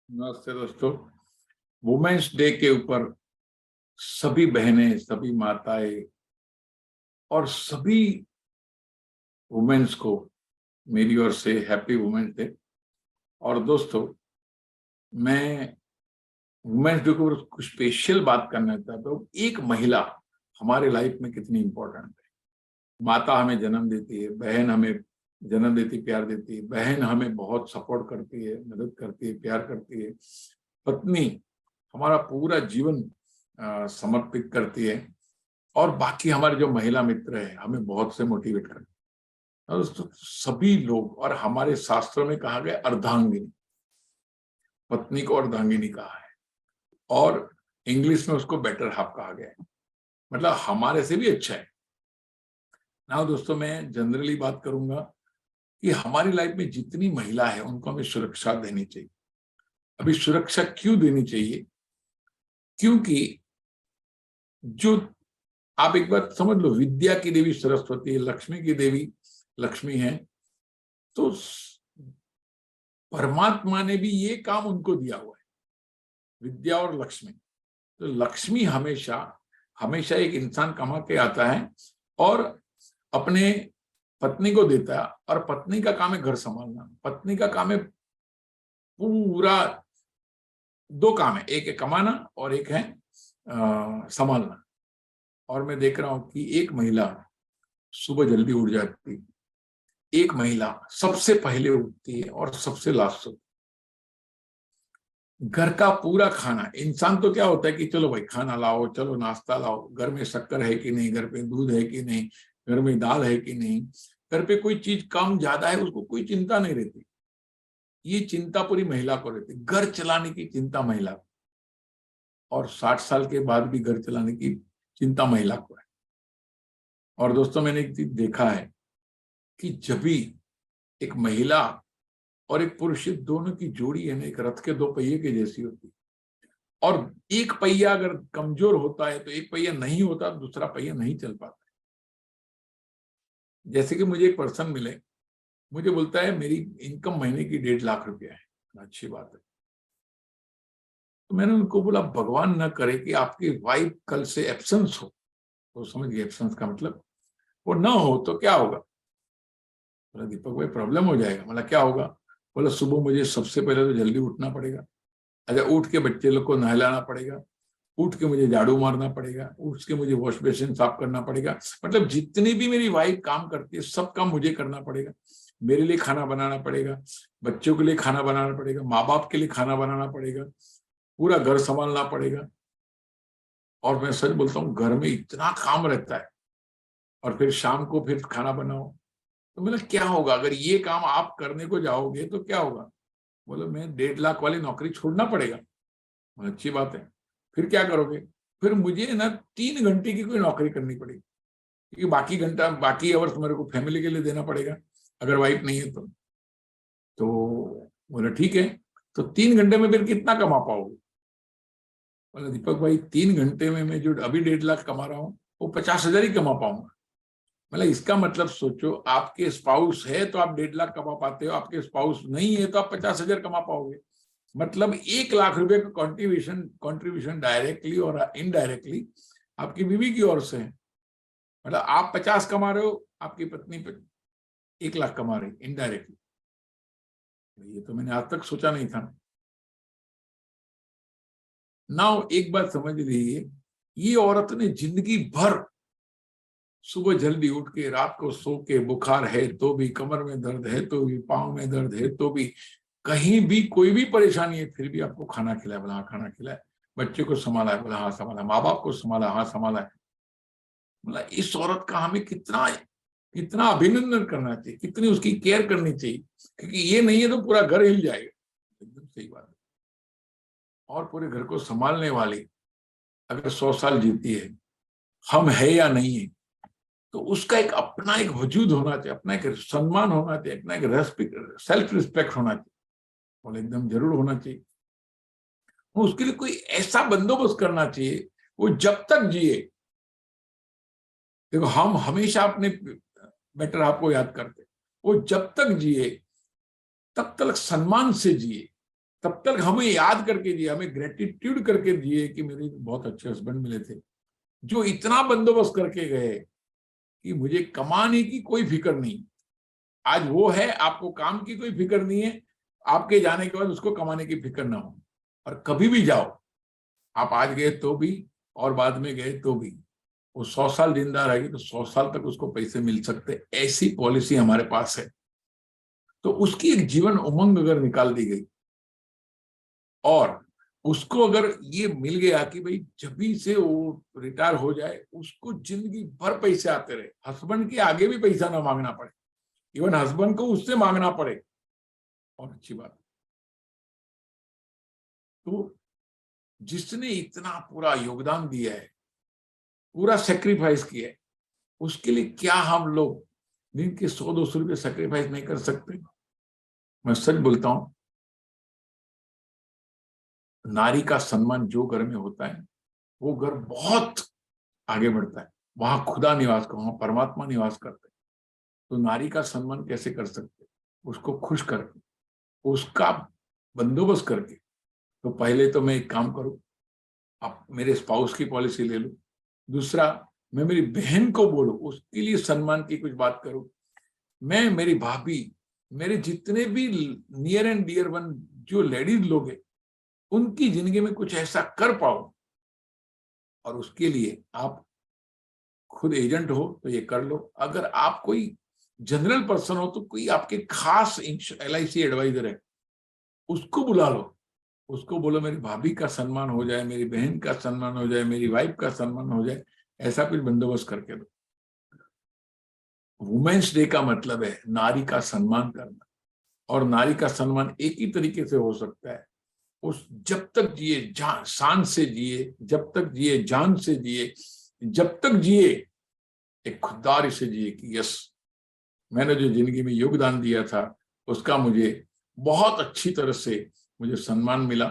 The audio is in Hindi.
नमस्ते दोस्तों। वुमेन्स डे के ऊपर सभी बहनें, सभी माताएं और सभी वुमेन्स को मेरी ओर से हैप्पी वुमेन्स डे। और दोस्तों, मैं वुमेन्स डे के ऊपर कुछ स्पेशल बात करना चाहता हूँ। एक महिला हमारे लाइफ में कितनी इंपॉर्टेंट है। माता हमें जन्म देती है, बहन हमें जन्म देती, प्यार देती है, बहन हमें बहुत सपोर्ट करती है, मदद करती है, प्यार करती है। पत्नी हमारा पूरा जीवन समर्पित करती है। और बाकी हमारे जो महिला मित्र हैं हमें बहुत से मोटिवेट करते हैं। और दोस्तों, सभी लोग, और हमारे शास्त्रों में कहा गया अर्धांगिनी, पत्नी को अर्धांगिनी कहा है, और इंग्लिश में उसको बेटर हाफ कहा गया है, मतलब हमारे से भी अच्छा है ना। दोस्तों, मैं जनरली बात करूंगा कि हमारी लाइफ में जितनी महिला है उनको हमें सुरक्षा देनी चाहिए। अभी सुरक्षा क्यों देनी चाहिए? क्योंकि जो आप एक बात समझ लो, विद्या की देवी सरस्वती है, लक्ष्मी की देवी लक्ष्मी है, तो परमात्मा ने भी ये काम उनको दिया हुआ है, विद्या और लक्ष्मी। तो लक्ष्मी हमेशा हमेशा एक इंसान कमा के आता है और अपने पत्नी को देता है, और पत्नी का काम है घर संभालना। पत्नी का काम है पूरा, दो काम है, एक है कमाना और एक है संभालना। और मैं देख रहा हूं कि एक महिला सुबह जल्दी उठ जाती, एक महिला सबसे पहले उठती है और सबसे लास्ट सोती। घर का पूरा खाना, इंसान तो क्या होता है कि चलो भाई खाना लाओ, चलो नाश्ता लाओ, घर में शक्कर है कि नहीं, घर पे दूध है कि नहीं, घर में दाल है कि नहीं, घर पे कोई चीज कम ज्यादा है, उसको कोई चिंता नहीं रहती। ये चिंता पूरी महिला को रहती, घर चलाने की चिंता महिला को। और 60 साल के बाद भी घर चलाने की चिंता महिला को है। और दोस्तों, मैंने एक चीज देखा है कि जब भी एक महिला और एक पुरुष, दोनों की जोड़ी है ना, एक रथ के दो पहिए के जैसी होती है। और एक पहिया अगर कमजोर होता है तो एक पहिया नहीं होता, दूसरा पहिया नहीं चल पाता। जैसे कि मुझे एक पर्सन मिले, मुझे बोलता है मेरी इनकम महीने की 1.5 लाख रुपया है। अच्छी बात है। तो मैंने उनको बोला, भगवान न करे कि आपकी वाइफ कल से एब्सेंस हो। तो समझ गए एब्सेंस का मतलब, वो ना हो तो क्या होगा? बोला, दीपक भाई प्रॉब्लम हो जाएगा। बोला, क्या होगा? बोला, सुबह मुझे सबसे पहले तो जल्दी उठना पड़ेगा। अच्छा, उठ के बच्चे लोग को नहलाना पड़ेगा, उठ के मुझे झाड़ू मारना पड़ेगा, उठ के मुझे वॉश बेसिन साफ करना पड़ेगा। मतलब जितनी भी मेरी वाइफ काम करती है सब काम मुझे करना पड़ेगा। मेरे लिए खाना बनाना पड़ेगा, बच्चों के लिए खाना बनाना पड़ेगा, माँ बाप के लिए खाना बनाना पड़ेगा, पूरा घर संभालना पड़ेगा। और मैं सच बोलता हूँ, घर में इतना काम रहता है, और फिर शाम को फिर खाना बनाओ। तो मतलब क्या होगा अगर ये काम आप करने को जाओगे तो क्या होगा? बोले, मैं 1.5 लाख वाली नौकरी छोड़ना पड़ेगा। अच्छी बात है, फिर क्या करोगे? फिर मुझे ना 3 घंटे की कोई नौकरी करनी पड़ेगी, क्योंकि बाकी अवर्स मेरे को फैमिली के लिए देना पड़ेगा, अगर वाइफ नहीं है तो बोला ठीक है। तो 3 घंटे में फिर कितना कमा पाओगे? बोला, दीपक भाई 3 घंटे में मैं जो अभी 1.5 लाख कमा रहा हूँ वो 50,000 ही कमा पाऊंगा। मतलब इसका मतलब सोचो, आपके स्पाउस है तो आप 1.5 लाख कमा पाते हो, आपके स्पाउस नहीं है तो आप 50,000 कमा पाओगे। मतलब 1 लाख रुपए का कॉन्ट्रीब्यूशन डायरेक्टली और इनडायरेक्टली आपकी बीवी की ओर से है। मतलब आप 50 कमा रहे हो, आपकी पत्नी 1 लाख कमा रही इनडायरेक्टली। ये तो मैंने आज तक सोचा नहीं था। नाउ एक बात समझ लीजिए, ये औरत ने जिंदगी भर सुबह जल्दी उठ के, रात को सो के, बुखार है तो भी, कमर में दर्द है तो भी, पाँव में दर्द है तो भी, कहीं भी कोई भी परेशानी है फिर भी आपको खाना खिलाया, बोला हाँ खाना खिलाया, बच्चे को संभाला है, बोला हाँ संभाला, माँ बाप को संभाला, हाँ संभाला है। मतलब इस औरत का हमें कितना कितना अभिनंदन करना चाहिए, कितनी उसकी केयर करनी चाहिए, क्योंकि ये नहीं है तो पूरा घर हिल जाएगा। एकदम सही बात है। और पूरे घर को संभालने वाली अगर 100 साल जीती है, हम है या नहीं है, तो उसका एक अपना एक वजूद होना चाहिए, अपना एक सम्मान होना चाहिए, अपना एक रेस्पेक्ट, सेल्फ रिस्पेक्ट होना चाहिए, और एकदम जरूर होना चाहिए। उसके लिए कोई ऐसा बंदोबस्त करना चाहिए, वो जब तक जिए, देखो हम हमेशा अपने बेटर आपको याद करते, वो जब तक जिए तब तक सम्मान से जिए, तब तक हमें याद करके जिए, हमें ग्रेटिट्यूड करके जिए कि मेरे बहुत अच्छे हस्बैंड मिले थे जो इतना बंदोबस्त करके गए कि मुझे कमाने की कोई फिक्र नहीं। आज वो है, आपको काम की कोई फिक्र नहीं है, आपके जाने के बाद उसको कमाने की फिक्र ना हो। और कभी भी जाओ, आप आज गए तो भी और बाद में गए तो भी, वो 100 साल जिंदा रहेगी तो 100 साल तक उसको पैसे मिल सकते, ऐसी पॉलिसी हमारे पास है। तो उसकी एक जीवन उमंग अगर निकाल दी गई और उसको अगर ये मिल गया कि भाई जब भी से वो रिटायर हो जाए उसको जिंदगी भर पैसे आते रहे, हस्बैंड के आगे भी पैसा ना मांगना पड़े, इवन हस्बैंड को उससे मांगना पड़े, और अच्छी बात। तो जिसने इतना पूरा योगदान दिया है, पूरा सेक्रीफाइस किया है, उसके लिए क्या हम लोग दिन के 100-200 रुपये सेक्रीफाइस नहीं कर सकते? मैं सच बोलता हूं, नारी का सम्मान जो घर में होता है वो घर बहुत आगे बढ़ता है। वहां खुदा निवास कर, वहां परमात्मा निवास करते हैं। तो नारी का सम्मान कैसे कर सकते? उसको खुश करके, उसका बंदोबस्त करके। तो पहले तो मैं एक काम करूं, आप मेरे स्पाउस की पॉलिसी ले लो। दूसरा, मैं मेरी बहन को बोलूं, उसके लिए सम्मान की कुछ बात करूं। मैं, मेरी भाभी, मेरे जितने भी नियर एंड डियर वन जो लेडीज लोग हैं, उनकी जिंदगी में कुछ ऐसा कर पाओ। और उसके लिए आप खुद एजेंट हो तो ये कर लो। अगर आप कोई जनरल पर्सन हो तो कोई आपके खास LIC एडवाइजर है, उसको बुला लो। उसको बोलो मेरी भाभी का सम्मान हो जाए, मेरी बहन का सम्मान हो जाए, मेरी वाइफ का सम्मान हो जाए, ऐसा कुछ बंदोबस्त करके दो। वुमेन्स डे का मतलब है नारी का सम्मान करना। और नारी का सम्मान एक ही तरीके से हो सकता है, उस जब तक जिए शान से जिए, जब तक जिए जान से जिए, जब तक जिए एक खुददारी से जिए कि यस, मैंने जो जिंदगी में योगदान दिया था उसका मुझे बहुत अच्छी तरह से मुझे सम्मान मिला।